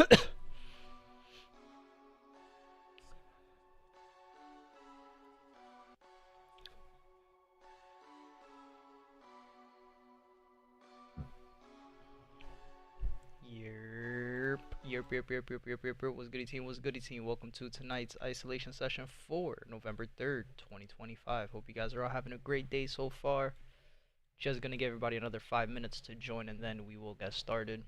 Yerp. What's goody team? What's goody team? Welcome to tonight's isolation session for November 3rd, 2025. Hope you guys are all having a great day so far. Just gonna give everybody another 5 minutes to join and then we will get started.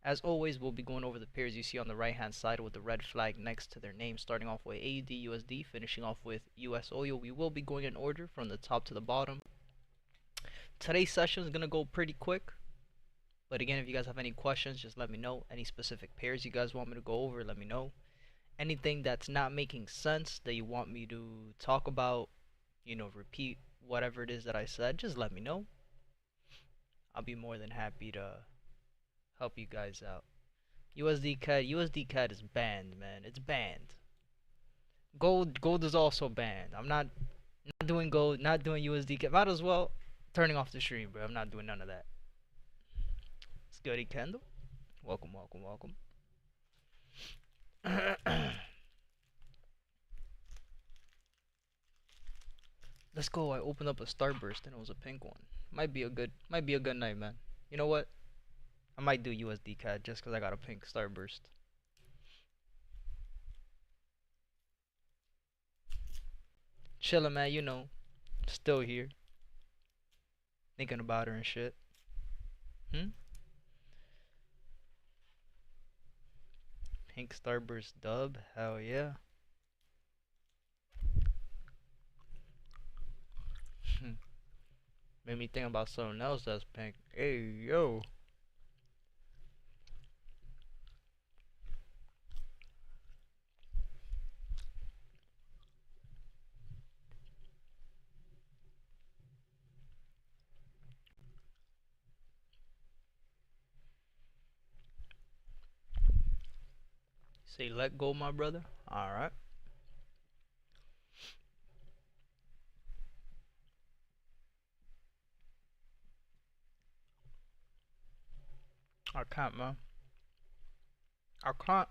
As always, we'll be going over the pairs you see on the right hand side with the red flag next to their name, starting off with AUD-USD, finishing off with US oil. We will be going in order from the top to the bottom. Today's session is gonna go pretty quick. But again, if you guys have any questions, just let me know. Any specific pairs you guys want me to go over, let me know. Anything that's not making sense that you want me to talk about, repeat whatever it is that I said, just let me know. I'll be more than happy to help you guys out. USD CAD is banned, man. It's banned. Gold is also banned. I'm not doing gold, not doing USD CAD. Might as well turning off the stream, bro. I'm not doing none of that. Goody Kendall, welcome. Let's go. I opened up a starburst and it was a pink one. Might be a good night, man. You know what? I might do USD CAD just because I got a pink starburst. Chillin', man. Still here, thinking about her and shit. Pink starburst dub, hell yeah. Made me think about something else that's pink. Hey, yo. Say let go, my brother. Alright. I can't, man. I can't.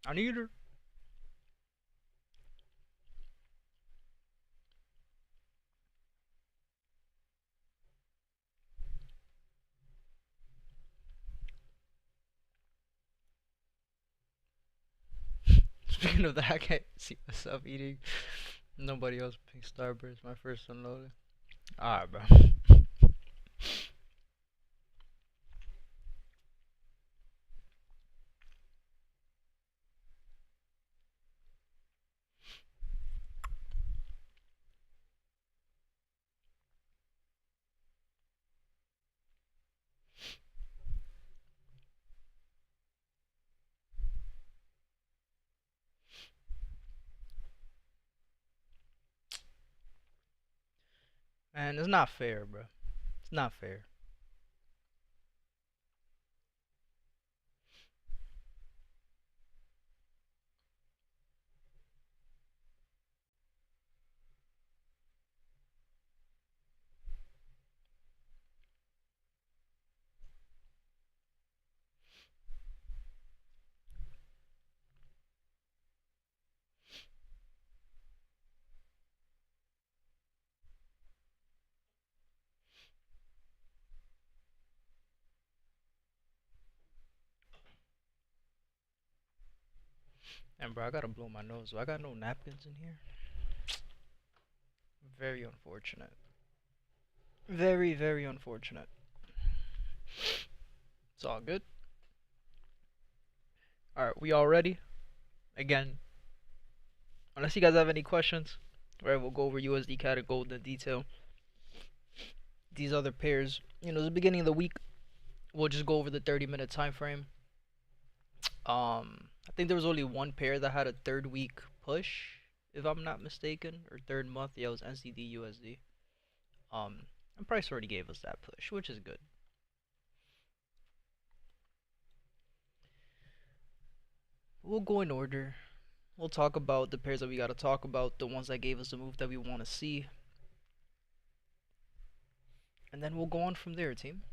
I need her. Speaking of that, I can't see myself eating nobody else pink starburst. My first unloaded. Alright, bro. Man, it's not fair, bro. It's not fair. And bro, I gotta blow my nose. I got no napkins in here. Very unfortunate. Very, very unfortunate. It's all good. Alright, we all ready? Again, unless you guys have any questions, right, we'll go over USD CAD and gold in detail. These other pairs, it's the beginning of the week. We'll just go over the 30-minute time frame. I think there was only one pair that had a third week push, if I'm not mistaken, or third month. Yeah, it was NCD USD. And price already gave us that push, which is good. We'll go in order. We'll talk about the pairs that we gotta talk about, the ones that gave us the move that we want to see, and then we'll go on from there, team.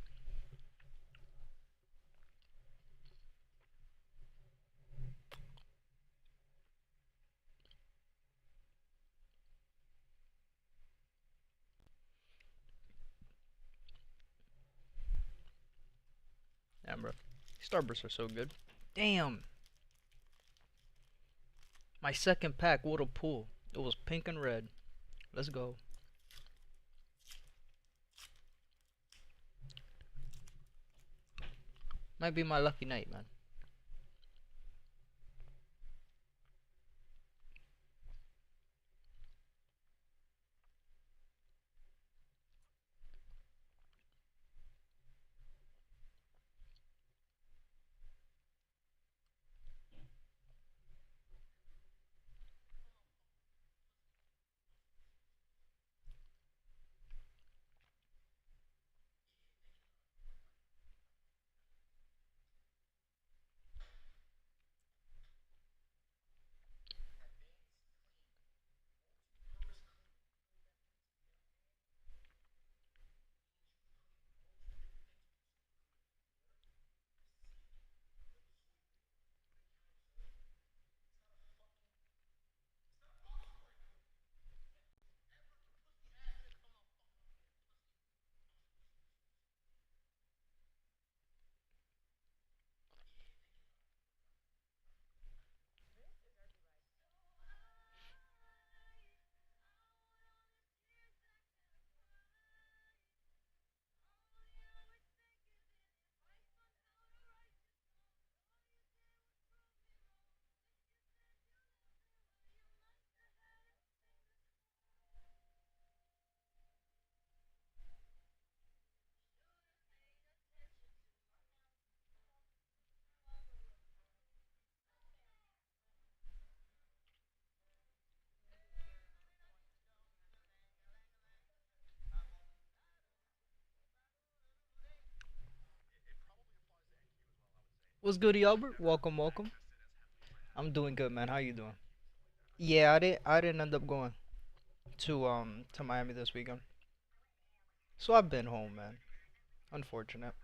camera. Starbursts are so good. Damn! My second pack, what a pull. It was pink and red. Let's go. Might be my lucky night, man. What's good, Albert? Welcome, welcome. I'm doing good, man. How you doing? Yeah, I didn't end up going to Miami this weekend. So I've been home, man. Unfortunate.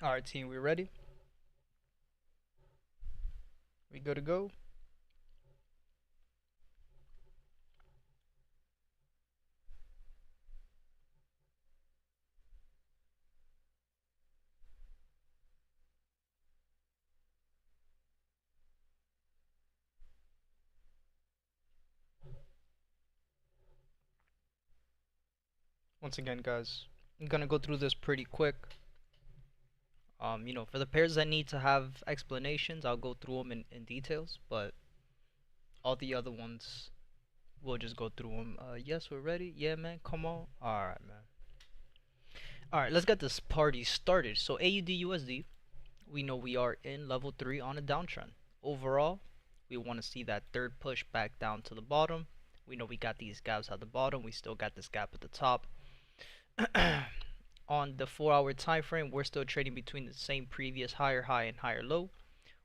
All right, team, we ready? We good to go? Once again, guys, I'm gonna go through this pretty quick. For the pairs that need to have explanations, I'll go through them in details, but all the other ones, we'll just go through them. Yes, we're ready. Yeah, man, come on. All right, man. All right, let's get this party started. So AUD/USD, we know we are in level 3 on a downtrend. Overall, we want to see that third push back down to the bottom. We know we got these gaps at the bottom. We still got this gap at the top. On the 4-hour time frame, we're still trading between the same previous higher high and higher low,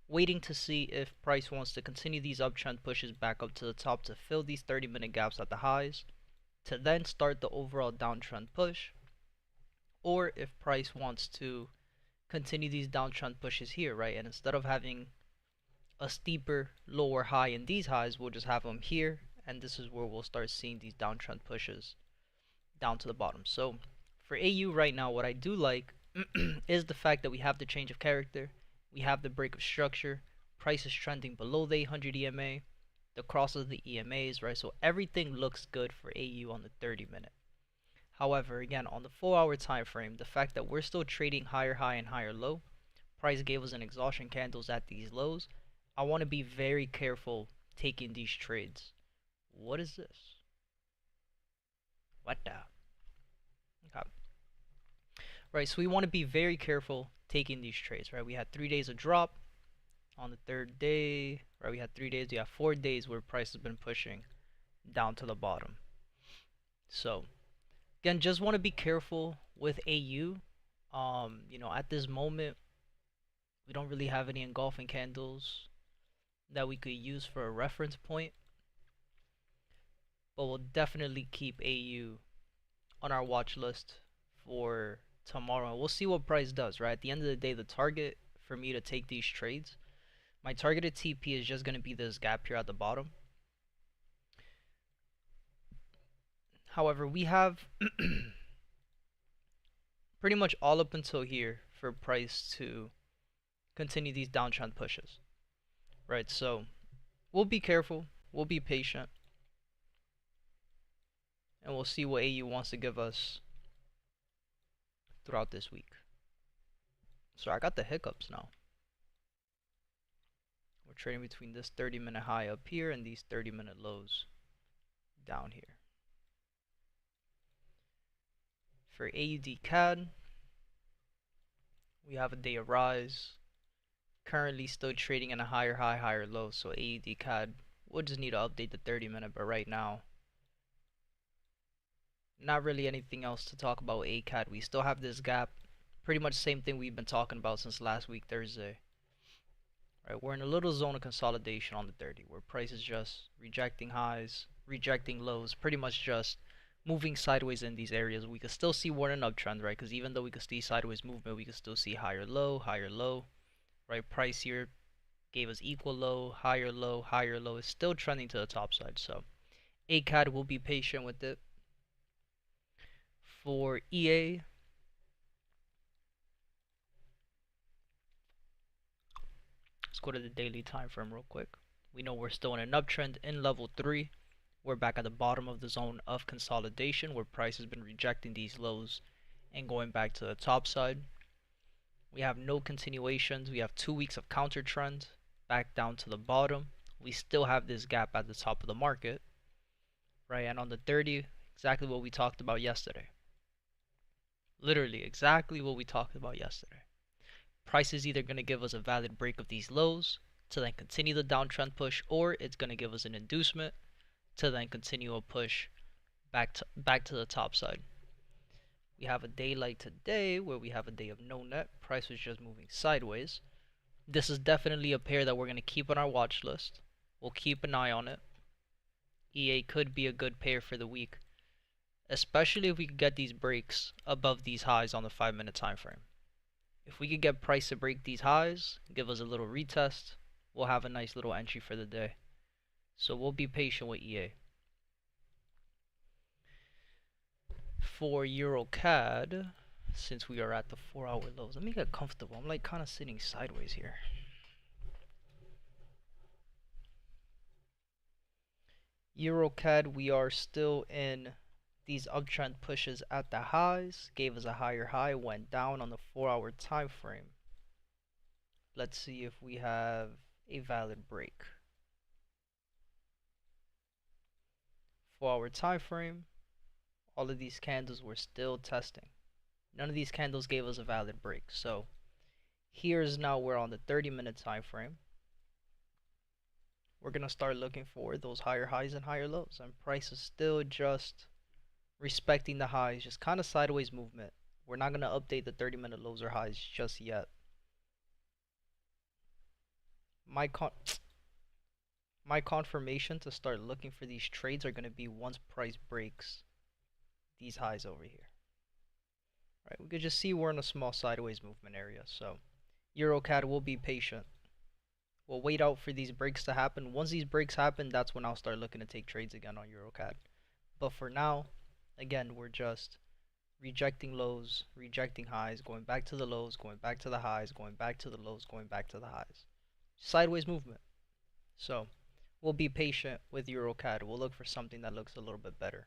waiting to see if price wants to continue these uptrend pushes back up to the top to fill these 30-minute gaps at the highs, to then start the overall downtrend push, or if price wants to continue these downtrend pushes here, right? And instead of having a steeper lower high in these highs, we'll just have them here, and this is where we'll start seeing these downtrend pushes down to the bottom. So for AU right now, what I do like is the fact that we have the change of character We have the break of structure. Price is trending below the 800 EMA. The cross of the EMAs, right? So everything looks good for AU on the 30 minute. However, again, on the 4-hour time frame, the fact that we're still trading higher high and higher low, price gave us an exhaustion candles at these lows. I want to be very careful taking these trades. What is this? What the? Okay. Right, so we want to be very careful taking these trades, right? We had 3 days of drop on the third day, right? We had 3 days, we have 4 days where price has been pushing down to the bottom. So again, just want to be careful with AU. At this moment, we don't really have any engulfing candles that we could use for a reference point, but we'll definitely keep AU on our watch list for tomorrow. We'll see what price does, right? At the end of the day, the target for me to take these trades, my targeted TP is just going to be this gap here at the bottom. However, we have pretty much all up until here for price to continue these downtrend pushes, right? So we'll be careful, we'll be patient, and we'll see what AU wants to give us throughout this week. So I got the hiccups now. We're trading between this 30-minute high up here and these 30-minute lows down here. For AUD CAD, we have a day of rise. Currently still trading in a higher high, higher low. So AUD CAD, we'll just need to update the 30-minute, but right now, not really anything else to talk about with ACAD. We still have this gap. Pretty much same thing we've been talking about since last week, Thursday. Right, we're in a little zone of consolidation on the 30, where price is just rejecting highs, rejecting lows, pretty much just moving sideways in these areas. We could still see we're in an uptrend, right? Because even though we could see sideways movement, we could still see higher low, right? Price here gave us equal low, higher low, higher low. It's still trending to the top side. So ACAD will be patient with it. For EA, let's go to the daily time frame real quick. We know we're still in an uptrend in level 3. We're back at the bottom of the zone of consolidation where price has been rejecting these lows and going back to the top side. We have no continuations. We have 2 weeks of counter trend back down to the bottom. We still have this gap at the top of the market, right? And on the 30, exactly what we talked about yesterday. Literally exactly what we talked about yesterday. Price is either going to give us a valid break of these lows to then continue the downtrend push, or it's going to give us an inducement to then continue a push back to the top side. We have a day like today where we have a day of no net. Price was just moving sideways. This is definitely a pair that we're going to keep on our watch list. We'll keep an eye on it. EA could be a good pair for the week, especially if we could get these breaks above these highs on the 5-minute time frame. If we could get price to break these highs, give us a little retest, we'll have a nice little entry for the day. So we'll be patient with EA. For EuroCAD, since we are at the 4-hour lows, let me get comfortable. I'm like kind of sitting sideways here. EuroCAD, we are still in these uptrend pushes at the highs. Gave us a higher high, went down on the 4-hour time frame. Let's see if we have a valid break. 4-hour time frame, all of these candles were still testing. None of these candles gave us a valid break. So here's now we're on the 30-minute time frame. We're gonna start looking for those higher highs and higher lows, and price is still just respecting the highs, just kind of sideways movement. We're not gonna update the 30-minute lows or highs just yet. My confirmation to start looking for these trades are gonna be once price breaks these highs over here. Right, we could just see we're in a small sideways movement area. So EuroCAD will be patient. We'll wait out for these breaks to happen. Once these breaks happen, that's when I'll start looking to take trades again on EuroCAD. But for now, again, we're just rejecting lows, rejecting highs, going back to the lows, going back to the highs, going back to the lows, going back to the highs. Sideways movement. So we'll be patient with Euro CAD. We'll look for something that looks a little bit better.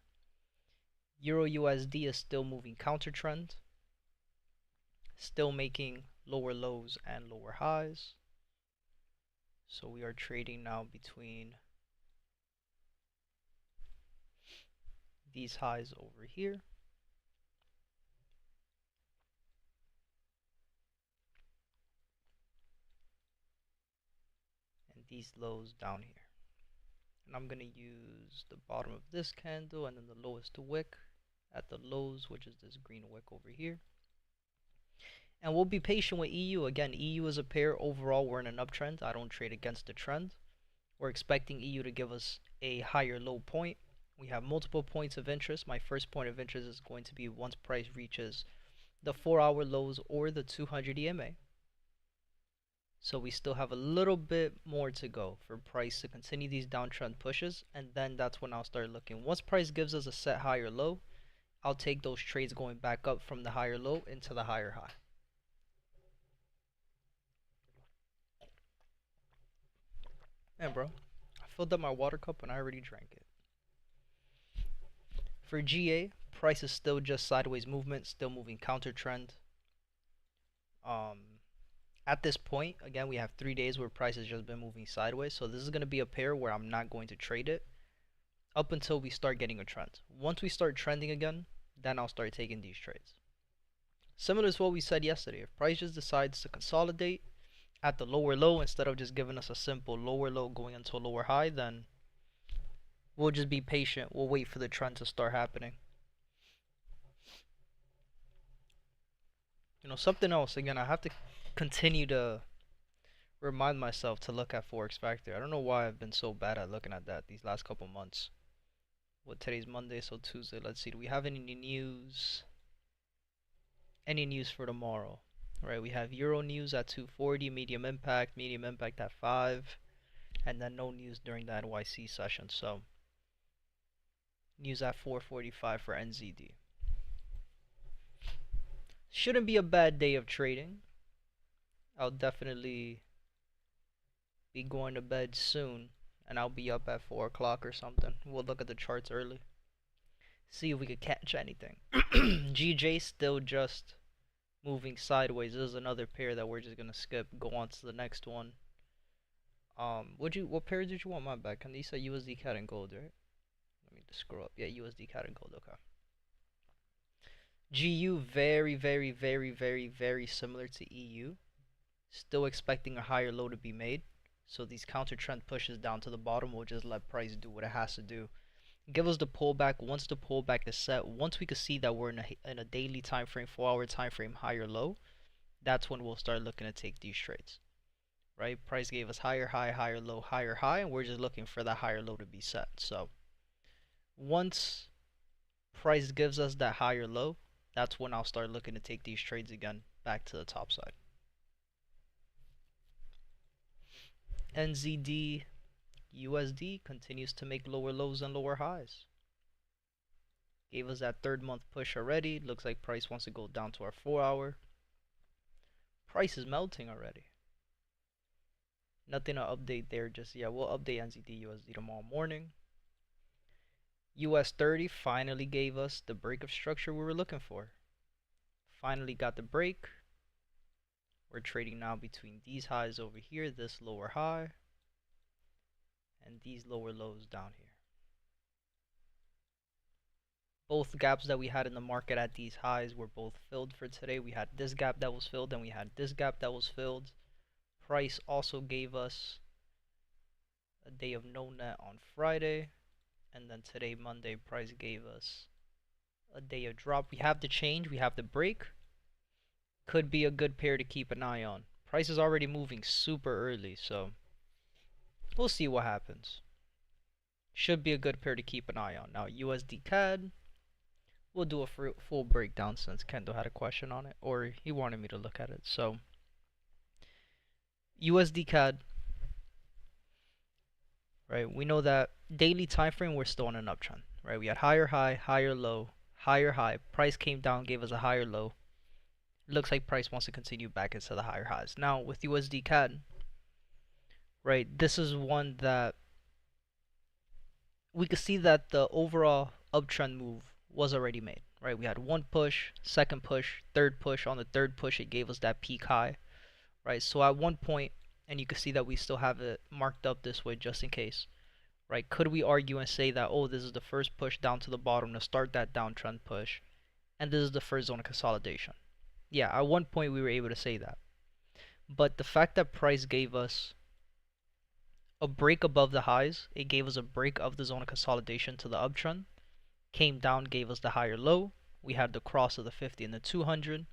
Euro USD is still moving counter trend, still making lower lows and lower highs. So we are trading now between these highs over here and these lows down here. And I'm going to use the bottom of this candle and then the lowest wick at the lows, which is this green wick over here. And we'll be patient with EU. Again, EU is a pair. Overall, we're in an uptrend. I don't trade against the trend. We're expecting EU to give us a higher low point. We have multiple points of interest. My first point of interest is going to be once price reaches the 4-hour lows or the 200 EMA. So we still have a little bit more to go for price to continue these downtrend pushes, and then that's when I'll start looking. Once price gives us a set higher low, I'll take those trades going back up from the higher low into the higher high. Man, bro, I filled up my water cup and I already drank it. For GA, price is still just sideways movement, still moving counter trend. At this point, again, we have 3 days where price has just been moving sideways. So this is going to be a pair where I'm not going to trade it up until we start getting a trend. Once we start trending again, then I'll start taking these trades. Similar to what we said yesterday, if price just decides to consolidate at the lower low instead of just giving us a simple lower low going into a lower high, then we'll just be patient. We'll wait for the trend to start happening. You know, something else, again, I have to continue to remind myself to look at Forex Factory. I don't know why I've been so bad at looking at that these last couple months. What, today's Monday, so Tuesday. Let's see, do we have any news? Any news for tomorrow? Right, we have Euro news at 240, medium impact at 5, and then no news during the NYC session. So news at 4:45 for NZD. Shouldn't be a bad day of trading. I'll definitely be going to bed soon, and I'll be up at 4 o'clock or something. We'll look at the charts early, see if we could catch anything. GJ still just moving sideways. This is another pair that we're just gonna skip. Go on to the next one. What pair did you want? My bad. Candice USD CAD and gold, right? Let me just scroll up. Yeah, USD CAD and gold. Okay. GU very, very, very, very, very similar to EU. Still expecting a higher low to be made. So these counter trend pushes down to the bottom will just let price do what it has to do. Give us the pullback. Once the pullback is set, once we can see that we're in a daily time frame, 4-hour time frame, higher low, that's when we'll start looking to take these trades. Right? Price gave us higher high, higher low, higher high, and we're just looking for that higher low to be set. So once price gives us that higher low, that's when I'll start looking to take these trades again back to the top side. NZD USD continues to make lower lows and lower highs. Gave us that 3rd month push already. Looks like price wants to go down to our 4-hour. Price is melting already. Nothing to update there just yet. We'll update NZD USD tomorrow morning. US 30 finally gave us the break of structure we were looking for. Finally got the break. We're trading now between these highs over here, this lower high, and these lower lows down here. Both gaps that we had in the market at these highs were both filled for today. We had this gap that was filled, and we had this gap that was filled. Price also gave us a day of no net on Friday, and then today, Monday, price gave us a day of drop. We have the change, we have the break. Could be a good pair to keep an eye on. Price is already moving super early, so we'll see what happens. Should be a good pair to keep an eye on. Now, USD CAD, we'll do a full breakdown since Kendo had a question on it, or he wanted me to look at it. So, USD CAD, right? We know that daily time frame we're still on an uptrend, right? We had higher high, higher low, higher high. Price came down, gave us a higher low. Looks like price wants to continue back into the higher highs. Now with USD CAD, right, this is one that we could see that the overall uptrend move was already made, right? We had one push, second push, third push. On the third push, it gave us that peak high, right? So at one point, and you can see that we still have it marked up this way just in case, right? Could we argue and say that, oh, this is the first push down to the bottom to start that downtrend push, and this is the first zone of consolidation? Yeah, at one point we were able to say that. But the fact that price gave us a break above the highs, it gave us a break of the zone of consolidation to the uptrend, came down, gave us the higher low. We had the cross of the 50 and the 200,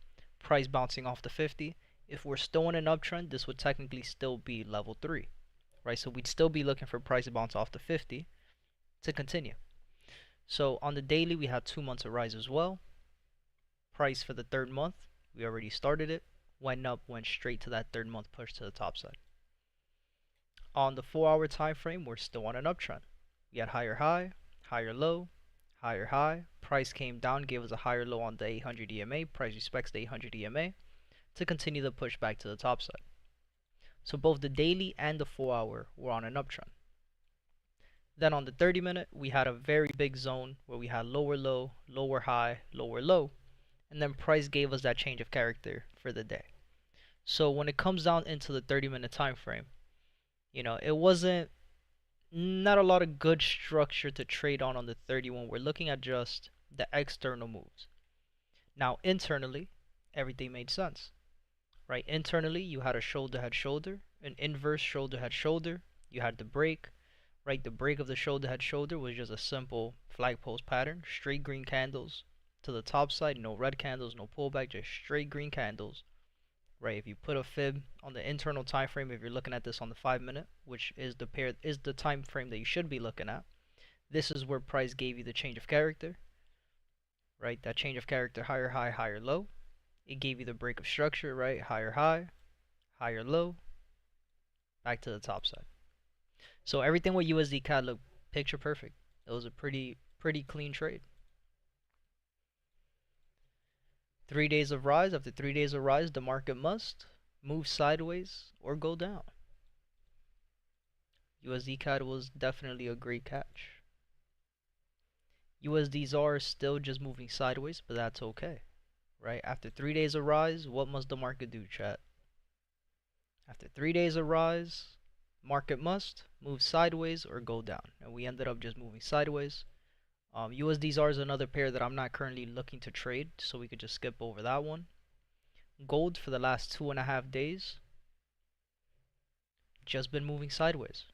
price bouncing off the 50. If we're still in an uptrend, this would technically still be level 3, right? So we'd still be looking for price to bounce off the 50 to continue. So on the daily, we had 2 months of rise as well. Price for the third month, we already started it, went up, went straight to that third month push to the top side. On the 4-hour time frame, we're still on an uptrend. We had higher high, higher low, higher high. Price came down, gave us a higher low on the 800 EMA. Price respects the 800 EMA to continue the push back to the top side. So both the daily and the 4-hour were on an uptrend. Then on the 30-minute, we had a very big zone where we had lower low, lower high, lower low, and then price gave us that change of character for the day. So when it comes down into the 30-minute time frame, you know, it wasn't not a lot of good structure to trade on the 30 when we're looking at just the external moves. Now internally, everything made sense, right? Internally, you had a shoulder head shoulder, an inverse shoulder head shoulder. You had the break, right? The break of the shoulder head shoulder was just a simple flag post pattern, straight green candles to the top side, no red candles, no pullback, just straight green candles. Right, if you put a fib on the internal time frame, if you're looking at this on the 5-minute, which is the time frame that you should be looking at, this is where price gave you the change of character, right? That change of character, higher high, higher low. It gave you the break of structure, right? Higher high, higher low, back to the top side. So everything with USD CAD looked picture perfect. It was a pretty clean trade. 3 days of rise. After 3 days of rise, the market must move sideways or go down. USD CAD was definitely a great catch. USD ZAR is still just moving sideways, but that's okay, right? After 3 days of rise, what must the market do, chat? After 3 days of rise, market must move sideways or go down, and we ended up just moving sideways. USD ZAR is another pair that I'm not currently looking to trade, so we could just skip over that one. Gold for the last 2.5 days, just been moving sideways.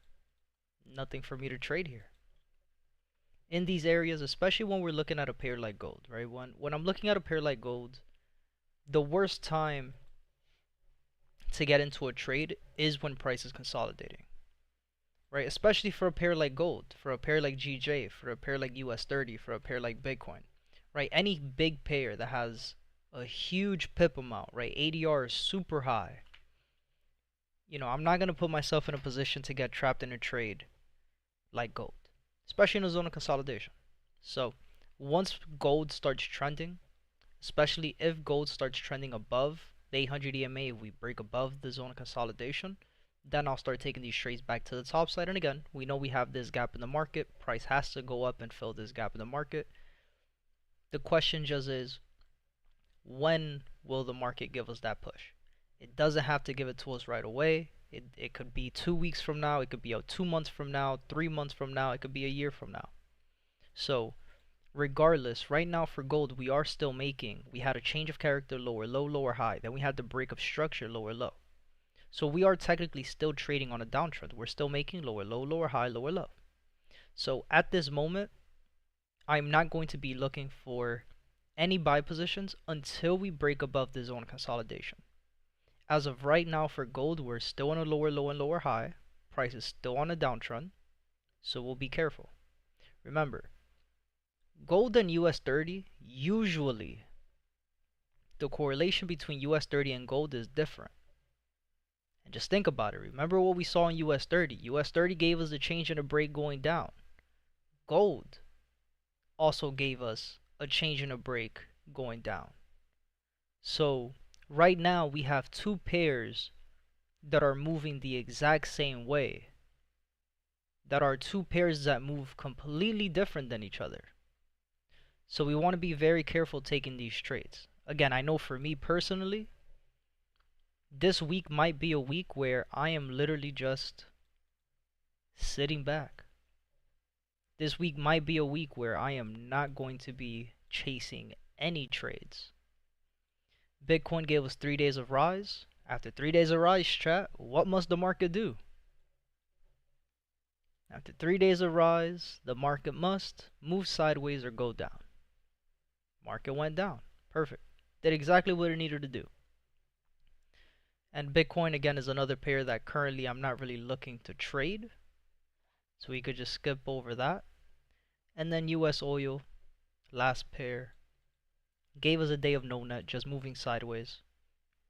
Nothing for me to trade here. In these areas, especially when we're looking at a pair like gold, right? When I'm looking at a pair like gold, the worst time to get into a trade is when price is consolidating. Right, especially for a pair like gold, for a pair like GJ, for a pair like US30, for a pair like Bitcoin, right? Any big pair that has a huge pip amount, right? ADR is super high. You know, I'm not going to put myself in a position to get trapped in a trade like gold, especially in a zone of consolidation. So once gold starts trending, especially if gold starts trending above the 800 EMA, if we break above the zone of consolidation, then I'll start taking these trades back to the top side. And again, we know we have this gap in the market. Price has to go up and fill this gap in the market. The question just is, when will the market give us that push? It doesn't have to give it to us right away. It could be 2 weeks from now. It could be 2 months from now, 3 months from now. It could be a year from now. So regardless, right now for gold, we are still making. We had a change of character, lower low, lower high. Then we had the break of structure, lower low. So we are technically still trading on a downtrend. We're still making lower low, lower high, lower low. So at this moment, I'm not going to be looking for any buy positions until we break above the zone consolidation. As of right now for gold, we're still on a lower low and lower high. Price is still on a downtrend, so we'll be careful. Remember, gold and US30, usually the correlation between US30 and gold is different. And just think about it. Remember what we saw in US30. US30 gave us a change in a break going down. Gold also gave us a change in a break going down. So right now we have two pairs that are moving the exact same way, that are two pairs that move completely different than each other. So we want to be very careful taking these trades. Again, I know for me personally, this week might be a week where I am literally just sitting back. This week might be a week where I am not going to be chasing any trades. Bitcoin gave us 3 days of rise. After 3 days of rise, chat, what must the market do? After 3 days of rise, the market must move sideways or go down. Market went down. Perfect. Did exactly what it needed to do. And Bitcoin again is another pair that currently I'm not really looking to trade. So we could just skip over that. And then US oil, last pair, gave us a day of no net, just moving sideways.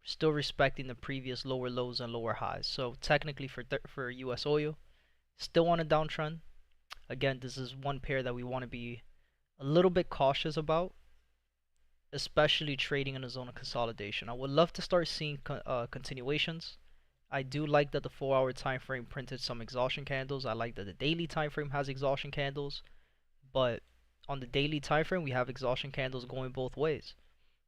Still respecting the previous lower lows and lower highs. So technically for US oil, still on a downtrend. Again, this is one pair that we want to be a little bit cautious about, especially trading in a zone of consolidation. I would love to start seeing continuations. I do like that the 4-hour time frame printed some exhaustion candles. I like that the daily time frame has exhaustion candles, but on the daily time frame we have exhaustion candles going both ways.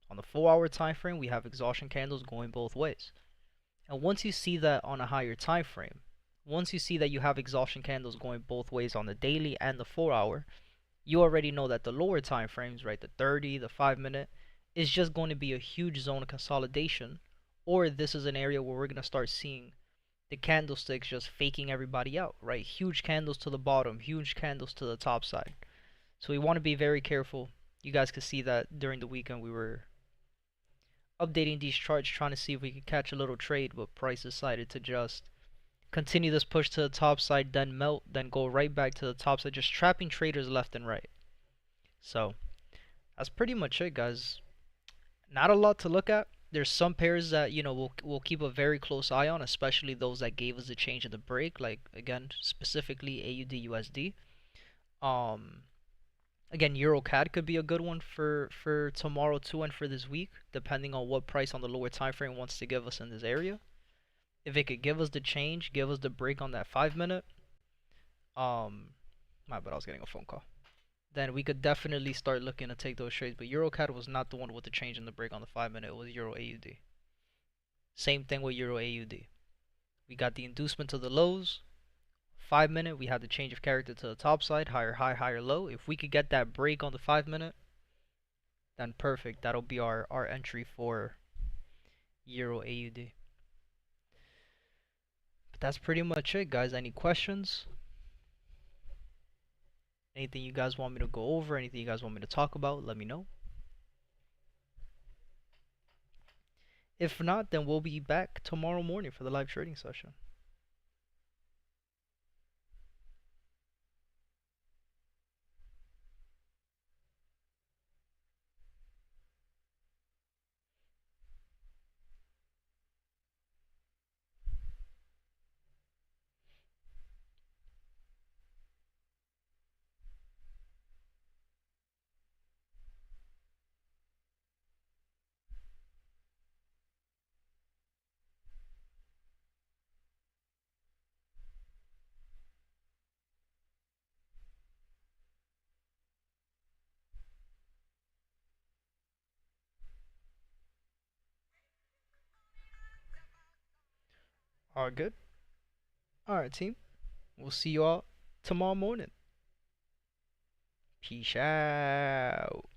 On the 4-hour time frame we have exhaustion candles going both ways. And once you see that on a higher time frame, once you see that you have exhaustion candles going both ways on the daily and the 4-hour, you already know that the lower time frames, right, the 30, the 5-minute, is just going to be a huge zone of consolidation, or this is an area where we're going to start seeing the candlesticks just faking everybody out, right? Huge candles to the bottom, huge candles to the top side. So we want to be very careful. You guys could see that during the weekend we were updating these charts, trying to see if we could catch a little trade, but price decided to just continue this push to the top side, then melt, then go right back to the top side, just trapping traders left and right. So that's pretty much it, guys. Not a lot to look at. There's some pairs that we'll keep a very close eye on, especially those that gave us a change in the break, like again specifically AUD USD. Again, EuroCAD could be a good one for tomorrow too, and for this week, depending on what price on the lower time frame wants to give us in this area. If it could give us the change, give us the break on that 5-minute, my bad, I was getting a phone call, then we could definitely start looking to take those trades. But EuroCAD was not the one with the change in the break on the 5-minute. It was Euro AUD. Same thing with Euro AUD. We got the inducement to the lows. 5-minute, we had the change of character to the top side, higher high, higher low. If we could get that break on the 5-minute, then perfect. That'll be our entry for Euro AUD. But that's pretty much it, guys. Any questions? Anything you guys want me to go over? Anything you guys want me to talk about? Let me know. If not, then we'll be back tomorrow morning for the live trading session. All good? Alright, team. We'll see you all tomorrow morning. Peace out.